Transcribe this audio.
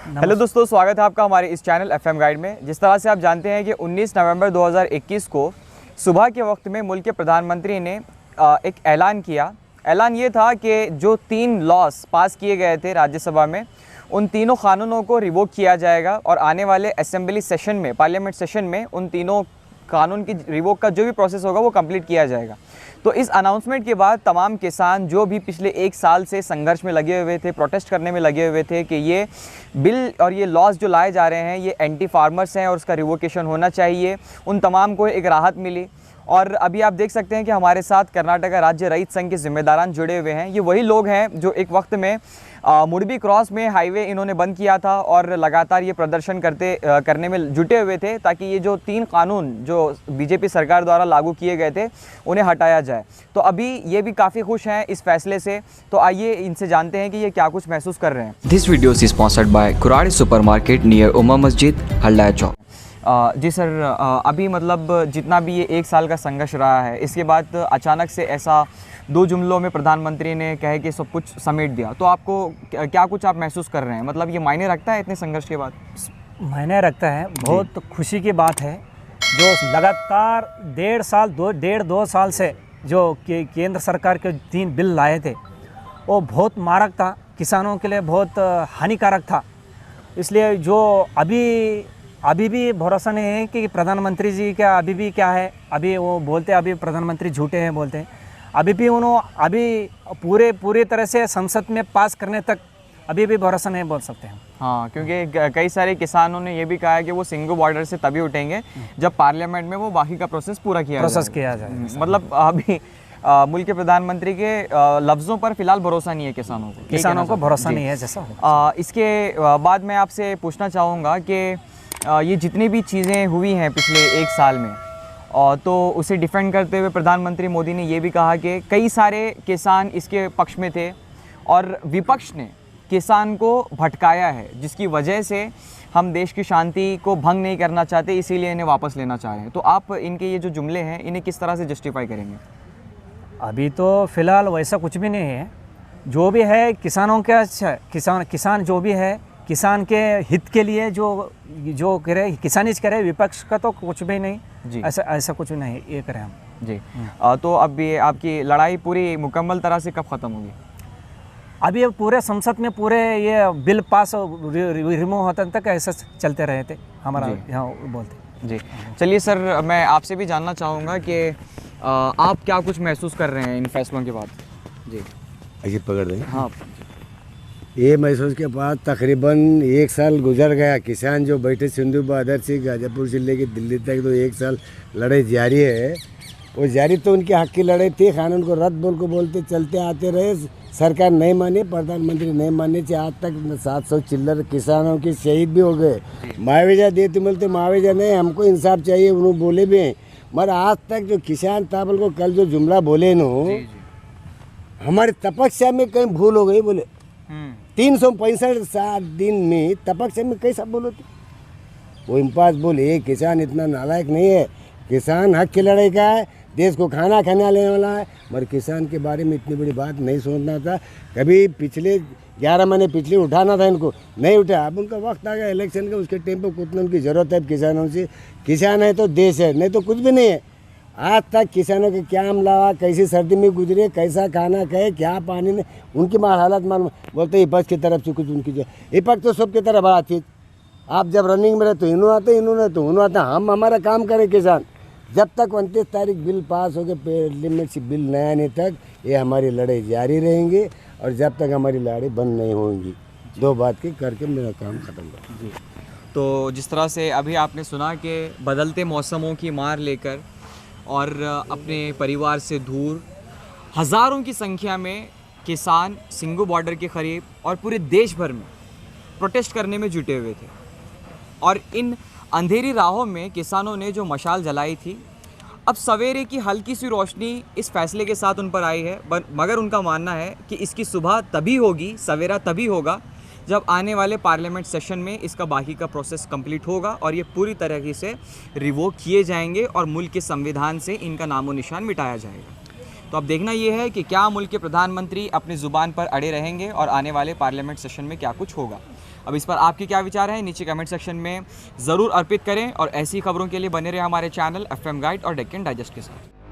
Hello दोस्तों, स्वागत है आपका हमारे इस चैनल एफएम गाइड में। जिस तरह से आप जानते हैं कि 19 नवंबर 2021 को सुबह के वक्त में मुल्क के प्रधानमंत्री ने एक ऐलान किया। ऐलान ये था कि जो 3 लॉस पास किए गए थे राज्यसभा में, उन तीनों कानूनों को रिवोक किया जाएगा और आने वाले असेंबली सेशन में, पार्लियामेंट सेशन में उन तीनों कानून की रिवोक का जो भी प्रोसेस होगा वो कंप्लीट किया जाएगा। तो इस अनाउंसमेंट के बाद तमाम किसान जो भी पिछले 1 साल से संघर्ष में लगे हुए थे, प्रोटेस्ट करने में लगे हुए थे कि ये बिल और ये लॉज जो लाए जा रहे हैं ये एंटी फार्मर्स हैं और उसका रिवोकेशन होना चाहिए, उन तमाम को एक राहत मिली। और अभी आप देख सकते हैं कि हमारे साथ कर्नाटका राज्य रैत संघ के जिम्मेदारान जुड़े हुए हैं। ये वही लोग हैं जो एक वक्त में मुड़बी क्रॉस में हाईवे इन्होंने बंद किया था और लगातार ये प्रदर्शन करने में जुटे हुए थे ताकि ये जो 3 कानून जो बीजेपी सरकार द्वारा लागू किए गए थे उन्हें हटाया जाए। तो अभी ये भी काफ़ी खुश हैं इस फैसले से। तो आइए इनसे जानते हैं कि ये क्या कुछ महसूस कर रहे हैं। This video is sponsored by Kuradi supermarket near Uma मस्जिद, हल्ला चौक। जी सर, अभी मतलब जितना भी ये 1 साल का संघर्ष रहा है, इसके बाद अचानक से ऐसा 2 जुमलों में प्रधानमंत्री ने कहे कि सब कुछ समेट दिया, तो आपको क्या कुछ आप महसूस कर रहे हैं? मतलब ये मायने रखता है इतने संघर्ष के बाद? मायने रखता है। बहुत खुशी की बात है जो लगातार 1.5 साल से जो केंद्र सरकार के 3 बिल लाए थे वो बहुत मारक था, किसानों के लिए बहुत हानिकारक था। इसलिए जो अभी भी भरोसा नहीं है कि प्रधानमंत्री जी का अभी भी क्या है। अभी वो बोलते हैं अभी प्रधानमंत्री झूठे हैं बोलते हैं। अभी भी उन्होंने पूरी तरह से संसद में पास करने तक अभी भी भरोसा नहीं बोल सकते हैं। हाँ, क्योंकि कई सारे किसानों ने ये भी कहा है कि वो सिंगल बॉर्डर से तभी उठेंगे जब पार्लियामेंट में वो बाकी का प्रोसेस पूरा किया जाए। मतलब अभी मुल्क के प्रधानमंत्री के लफ्ज़ों पर फिलहाल भरोसा नहीं है किसानों को भरोसा नहीं है जैसा। इसके बाद मैं आपसे पूछना चाहूँगा कि ये जितनी भी चीज़ें हुई हैं पिछले 1 साल में, तो उसे डिफेंड करते हुए प्रधानमंत्री मोदी ने ये भी कहा कि कई सारे किसान इसके पक्ष में थे और विपक्ष ने किसान को भटकाया है, जिसकी वजह से हम देश की शांति को भंग नहीं करना चाहते, इसीलिए इन्हें वापस लेना चाह रहे हैं। तो आप इनके ये जो जुमले हैं इन्हें किस तरह से जस्टिफाई करेंगे? अभी तो फ़िलहाल वैसा कुछ भी नहीं है। जो भी है किसानों का अच्छा, किसान जो भी है किसान के हित के लिए जो करे किसानिश करे, विपक्ष का तो कुछ भी नहीं जी। ऐसा कुछ नहीं ये करें हम जी। तो अब ये आपकी लड़ाई पूरी मुकम्मल तरह से कब ख़त्म होगी? अभी ये पूरे संसद में पूरे ये बिल पास रिमूव होने तक ऐसा चलते रहे थे हमारा यहाँ बोलते जी। चलिए सर, मैं आपसे भी जानना चाहूँगा कि आप क्या कुछ महसूस कर रहे हैं इन फैसलों के बाद? जी ऐसे पकड़ दें। हाँ, ये महसूस के बाद तकरीबन 1 साल गुजर गया। किसान जो बैठे सिंधु बहादुर से गाजीपुर से लेके दिल्ली तक तो 1 साल लड़ाई जारी है। वो जारी तो उनके हक की लड़ाई थी। कानून को रद्द बोलते चलते आते रहे। सरकार नहीं माने, प्रधानमंत्री नहीं मानने से आज तक 700 चिल्लर किसानों के शहीद भी हो गए। मुआवजा देते बोलते मुआवजा नहीं, हमको इंसाफ चाहिए उन्होंने बोले भी हैं। मगर आज तक जो किसान ताबल को कल जो जुमला बोले नो, हमारी तपस्या में कहीं भूल हो गई बोले। 365 दिन में तपस्या में कैसा बोलो थे? वो इम्पास बोले किसान इतना नालायक नहीं है। किसान हक की लड़ाई का है, देश को खाना खाने लेने वाला है। मगर किसान के बारे में इतनी बड़ी बात नहीं सोचना था। कभी पिछले 11 महीने पिछले उठाना था, इनको नहीं उठा। अब उनका वक्त आ गया इलेक्शन का, उसके टाइम पर कुछ उनकी ज़रूरत है किसानों से। किसान है तो देश है, नहीं तो कुछ भी नहीं है। आज तक किसानों के क्या हमला, कैसी सर्दी में गुजरे, कैसा खाना खाए, क्या पानी ने, उनकी हालत मालूम। बोलते विपक्ष की तरफ से कुछ उनकी जो विपक्ष तो सबकी तरफ बड़ा चीज़। आप जब रनिंग में रहे तो इन्होंने तो उन्होंने हम हमारा काम करें किसान। जब तक 29 तारीख बिल पास हो गए पार्लियामेंट से बिल नया आने तक ये हमारी लड़ाई जारी रहेंगे और जब तक हमारी लड़ाई बंद नहीं होंगी। 2 बात की करके मेरा काम ख़त्म कर जी। तो जिस तरह से अभी आपने सुना कि बदलते मौसमों की मार लेकर और अपने परिवार से दूर हज़ारों की संख्या में किसान सिंगू बॉर्डर के करीब और पूरे देश भर में प्रोटेस्ट करने में जुटे हुए थे। और इन अंधेरी राहों में किसानों ने जो मशाल जलाई थी, अब सवेरे की हल्की सी रोशनी इस फैसले के साथ उन पर आई है। मगर उनका मानना है कि इसकी सुबह तभी होगी, सवेरा तभी होगा जब आने वाले पार्लियामेंट सेशन में इसका बाकी का प्रोसेस कंप्लीट होगा और ये पूरी तरीके से रिवोक किए जाएंगे और मुल्क के संविधान से इनका नामो निशान मिटाया जाएगा। तो अब देखना ये है कि क्या मुल्क के प्रधानमंत्री अपनी ज़ुबान पर अड़े रहेंगे और आने वाले पार्लियामेंट सेशन में क्या कुछ होगा। अब इस पर आपके क्या विचार हैं नीचे कमेंट सेक्शन में ज़रूर अर्पित करें और ऐसी खबरों के लिए बने रहे हमारे चैनल FM गाइड और डेक्कन डाइजेस्ट के साथ।